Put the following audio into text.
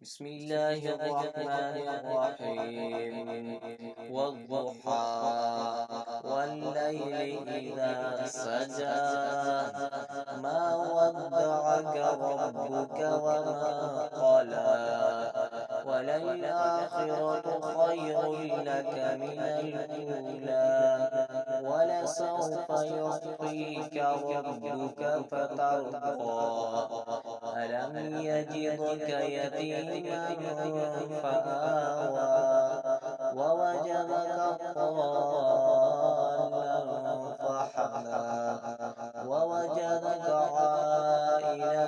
بسم الله الرحمن الرحيم. والضحى والليل إذا سجى ما ودعك ربك وما قلى وللآخرة خير لك من الأولى ولسوف يعطيك ربك فترضى ألم يجدك يتيما فآوى ووجدك ضالا فهدى ووجدك عائلا